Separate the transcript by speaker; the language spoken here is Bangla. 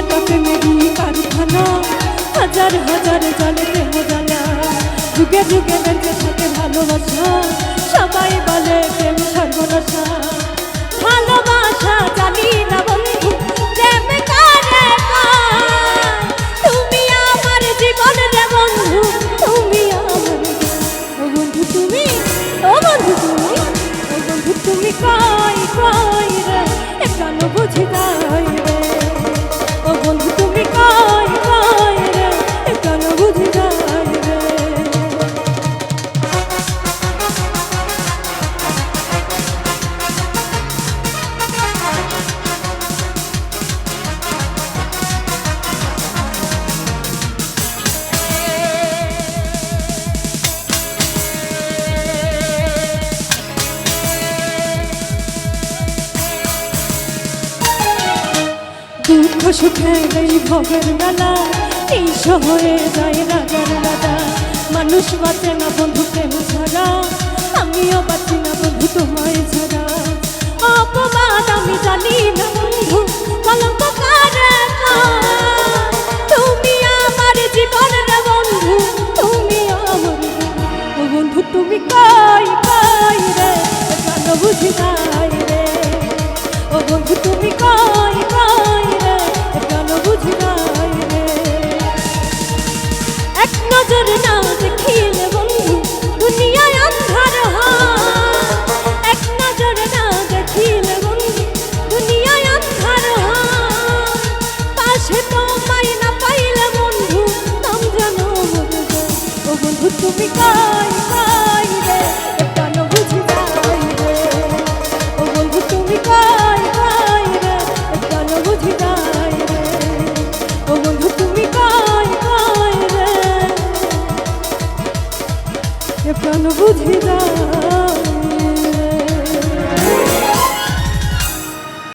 Speaker 1: দুনিয়াটা প্রেমেরই কারখানা, হাজার হাজার জলে প্রেম জ্বালা, যুগে যুগে বেঁচে থাকে ভালোবাসা, সবাই বলে প্রেম সর্বনাশা। ভালোবাসা জানি না বন্ধু প্রেম কারে কয়, তুমি আমার জীবন রে বন্ধু, তুমি আমার ও বন্ধু তুমি, ও বন্ধু তুমি, ও বন্ধু তুমি কই কই রে কেন বুঝি নাই রে, ও বন্ধু তুমি কই কই রে কেন বুঝি নাই রে। দুঃখ সুখের এই ভবের মেলা নিঃস্ব হয়ে যায় রাজার রাজা, মানুষ বাঁচে না বন্ধু প্রেম ছাড়া, আমিও বাঁচি না বন্ধু তোমায় ছাড়া। অপমান আমি জানি না বন্ধু কলঙ্ক কারে কয়, তুমি আমার জীবন রে বন্ধু, তুমি আমার ও বন্ধু তুমি কই কই রে কেন বুঝি নাই রে, ও বন্ধু